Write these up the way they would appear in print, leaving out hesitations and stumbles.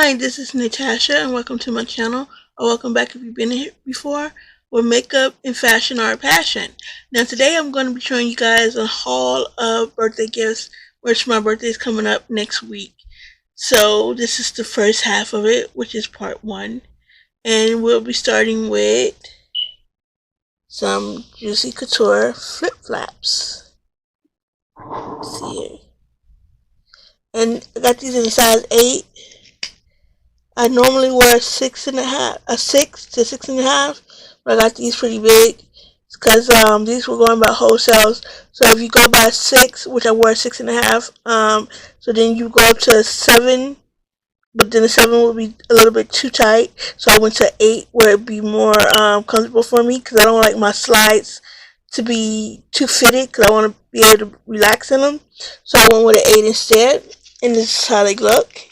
Hi, this is Natasha and welcome to my channel, or welcome back if you've been here before, where makeup and fashion are a passion. Now today I'm going to be showing you guys a haul of birthday gifts, which my birthday is coming up next week. So this is the first half of it, which is part 1. And we'll be starting with some Juicy Couture flip-flops. Let's see here. And I got these in a size 8. I normally wear a 6 to 6.5, but I got these pretty big because these were going by wholesales. So if you go by 6, which I wear 6.5, so then you go up to a 7, but then the 7 would be a little bit too tight. So I went to 8 where it'd be more comfortable for me because I don't like my slides to be too fitted because I want to be able to relax in them. So I went with an 8 instead, and this is how they look.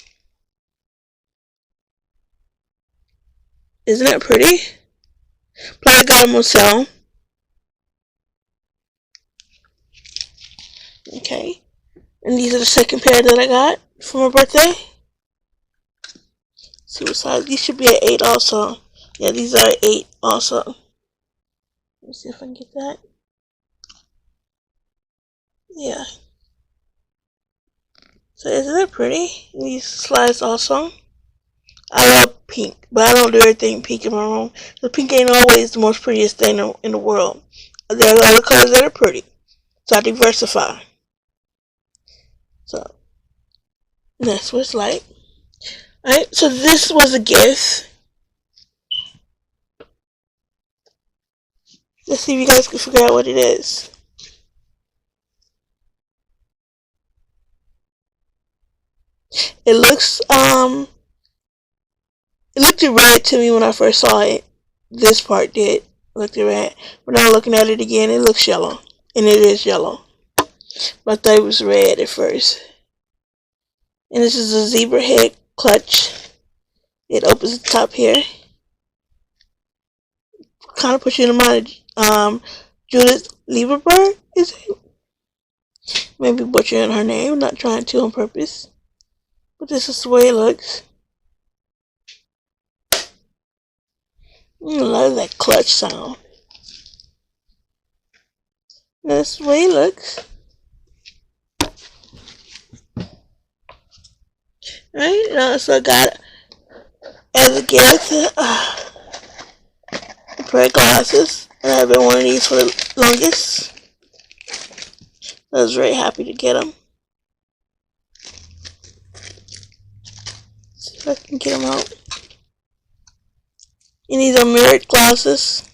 Isn't that pretty? Plus I got them on sale. Okay. And these are the second pair that I got for my birthday. Let's see what size. These should be an 8 also. Yeah, these are 8 also. Let me see if I can get that. Yeah. So isn't that pretty? These slides also. I love pink, but I don't do everything pink in my room. The pink ain't always the most prettiest thing in the world. There are other colors that are pretty, so I diversify. So that's what it's like. Alright, so this was a gift. Let's see if you guys can figure out what it is. It looks it looked red to me when I first saw it. This part did look red. But now looking at it again, it looks yellow. And it is yellow. But I thought it was red at first. And this is a zebra head clutch. It opens at the top here. Kind of puts you in the mind of Judith Lieberberg, is it? Maybe butchering her name, not trying to on purpose. But this is the way it looks. I love that clutch sound. That's the way it looks. Alright, so I got as a gift a pair of glasses. And I've been wanting these for the longest. I was very happy to get them. See if I can get them out. And these are mirrored glasses.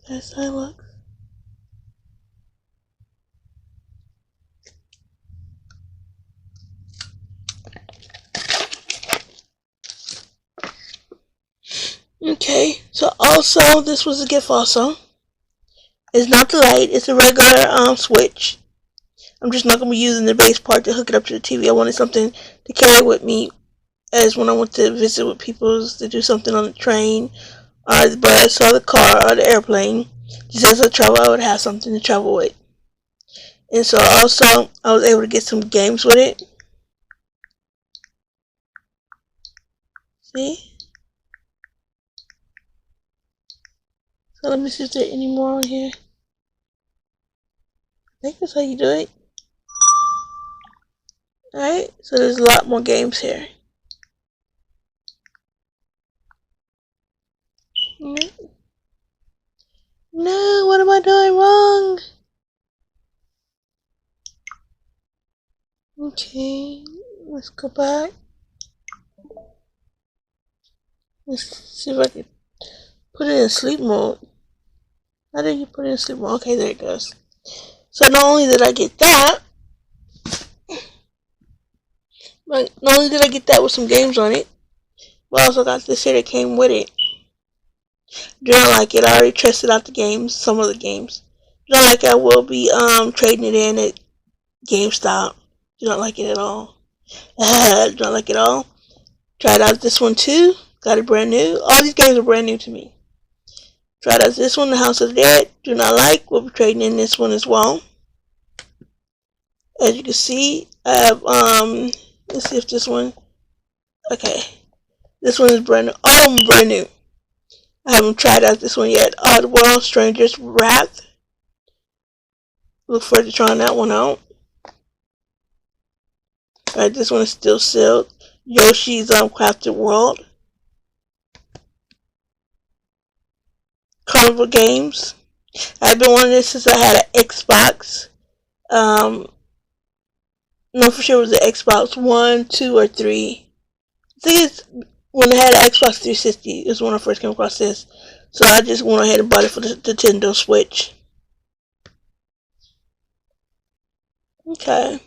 That's how it looks. Okay, so also this was a gift also. It's not the light, it's a regular switch. I'm just not going to be using the base part to hook it up to the TV. I wanted something to carry with me as when I went to visit with people, to do something on the train or the bus or the car or the airplane. Just as I travel, I would have something to travel with. And so also I was able to get some games with it. See? So let me see if there are any more on here. I think that's how you do it. Alright, so there's a lot more games here. No, what am I doing wrong? Okay, let's go back. Let's see if I can put it in sleep mode. How did you put it in sleep mode? Okay, there it goes. So not only did I get that, but not only did I get that with some games on it, but I also got this here that came with it. Do not like it. I already tested out the games, some of the games. Do not like it. I will be trading it in at GameStop. Do not like it at all. Do not like it at all. Tried out this one too. Got it brand new. All these games are brand new to me. Tried out this one, the House of the Dead. Do not like. We'll be trading in this one as well. As you can see, I have, let's see if this one, okay. This one is brand new. All of them brand new. I haven't tried out this one yet. Oddworld Stranger's Wrath. Look forward to trying that one out. Alright, this one is still sealed. Yoshi's Crafted World. Carnival Games. I've been wanting this since I had an Xbox. No, for sure it was the Xbox 1, 2, or 3. I think it's when I had an Xbox 360 is when I first came across this. So I just went ahead and bought it for the Nintendo Switch. Okay.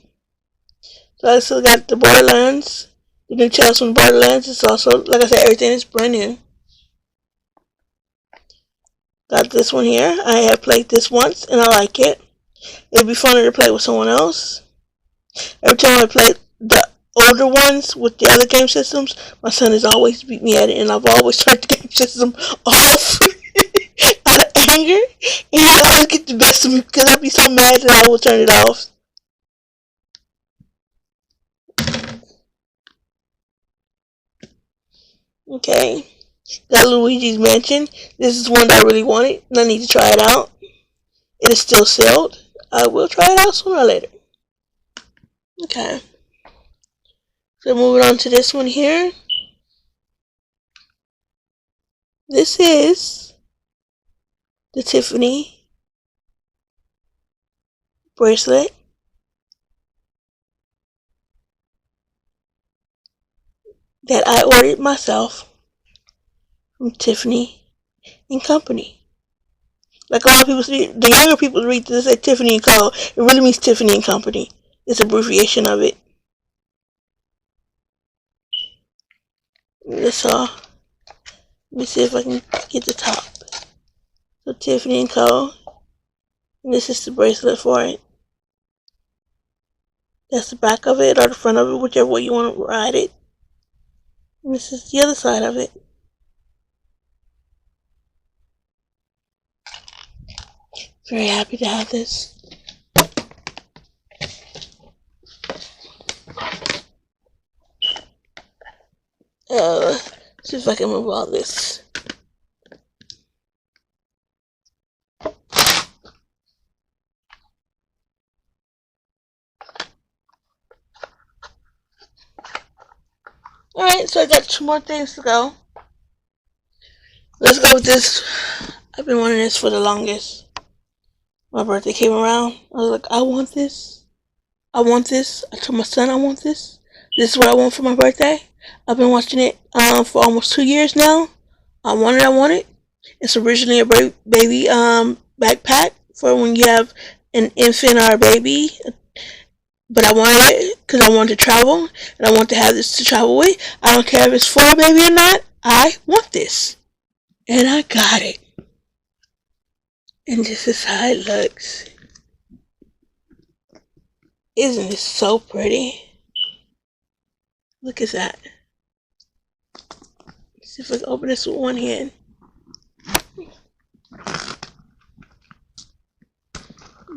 So I still got the Borderlands. The new Tales from Borderlands. It's also, like I said, everything is brand new. Got this one here. I have played this once and I like it. It'd be funner to play with someone else. Every time I play the older ones with the other game systems, my son has always beat me at it, and I've always turned the game system off out of anger, and he always get the best of me because I'd be so mad that I would turn it off. Okay, got Luigi's Mansion. This is one that I really wanted, and I need to try it out. It is still sealed. I will try it out sooner or later. Okay. So moving on to this one here. This is the Tiffany bracelet. That I ordered myself from Tiffany Company. Like a lot of people see, the younger people read this at Tiffany Co. It really means Tiffany Company. It's an abbreviation of it. That's all. Let me see if I can get the top. So Tiffany Co. And this is the bracelet for it. That's the back of it or the front of it, whichever way you want to ride it. And this is the other side of it. Very happy to have this. See if I can move all this. Alright, so I got 2 more things to go. Let's go with this. I've been wanting this for the longest. My birthday came around. I was like, I want this. I want this. I told my son I want this. This is what I want for my birthday. I've been watching it for almost 2 years now. I want it. It's originally a baby backpack for when you have an infant or a baby. But I wanted it because I wanted to travel, and I want to have this to travel with. I don't care if it's for a baby or not. I want this. And I got it. And this is how it looks. Isn't it so pretty? Look at that. Let's see if I can open this with one hand.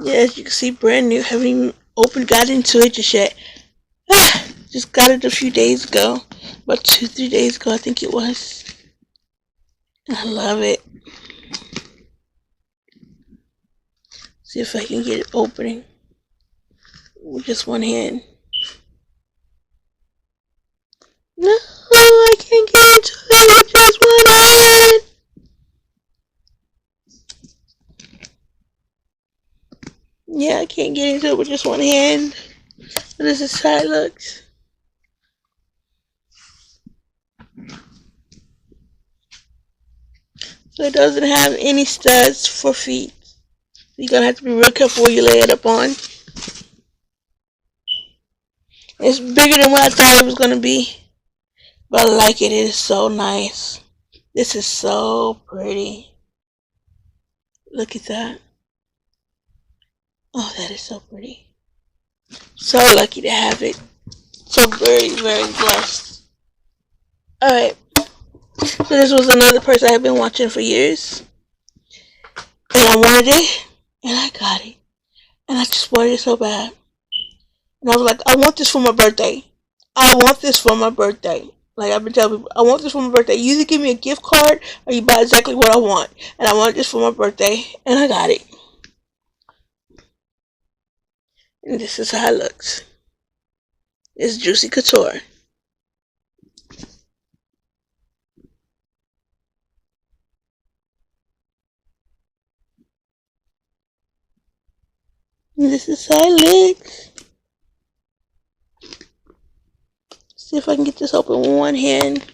Yeah, as you can see, brand new. Haven't even got into it just yet. Just got it a few days ago. About 2-3 days ago, I think it was. I love it. See if I can get it opening with just one hand. No, I can't get into it with just one hand. Yeah, I can't get into it with just one hand. But this is how it looks. So it doesn't have any studs for feet. You're going to have to be real careful where you lay it up on. It's bigger than what I thought it was going to be. But I like it. It is so nice. This is so pretty. Look at that. Oh, that is so pretty. So lucky to have it. So very, very blessed. Alright. So this was another person I have been watching for years. And I wanted it, and I got it. And I just wanted it so bad. And I was like, I want this for my birthday. I want this for my birthday. Like I've been telling people, I want this for my birthday. You either give me a gift card or you buy exactly what I want. And I want this for my birthday. And I got it. And this is how it looks. It's Juicy Couture. And this is how it looks. See if I can get this open with one hand.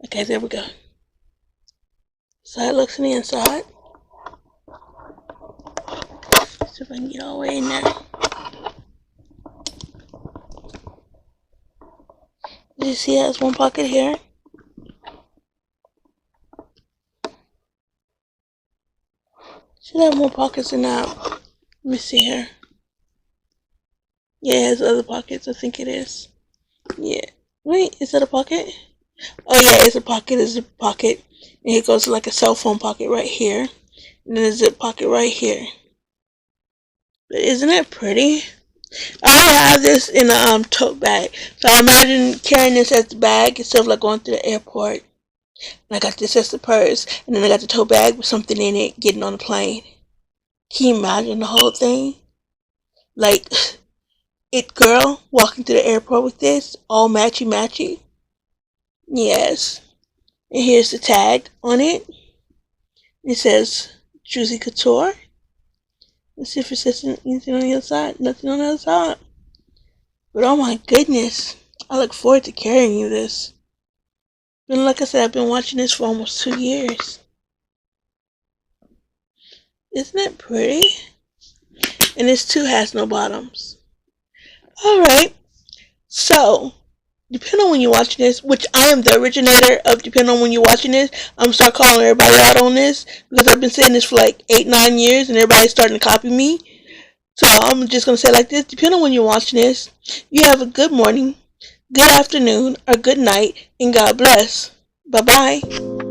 Okay, there we go. So it looks on the inside. See if I can get all the way in there. You see it has one pocket here. Should have more pockets than that. Let me see here. Yeah, it has other pockets. I think it is. Yeah. Wait, is that a pocket? Oh yeah, it's a pocket. It's a pocket. And it goes like a cell phone pocket right here. And then a zip pocket right here. But isn't it pretty? I have this in a tote bag. So I imagine carrying this as the bag instead of like going to the airport. And I got this as the purse. And then I got the tote bag with something in it getting on the plane. Can you imagine the whole thing? Like, it girl walking to the airport with this, all matchy matchy. Yes. And here's the tag on it. It says Juicy Couture. Let's see if it says anything on the other side. Nothing on the other side. But oh my goodness. I look forward to carrying you this. And like I said, I've been watching this for almost 2 years. Isn't it pretty? And this too has no bottoms. Alright. So, depending on when you're watching this, which I am the originator of depending on when you're watching this, I'm going to start calling everybody out on this because I've been saying this for like 8-9 years and everybody's starting to copy me. So I'm just going to say it like this. Depending on when you're watching this, you have a good morning, good afternoon, or good night, and God bless. Bye-bye.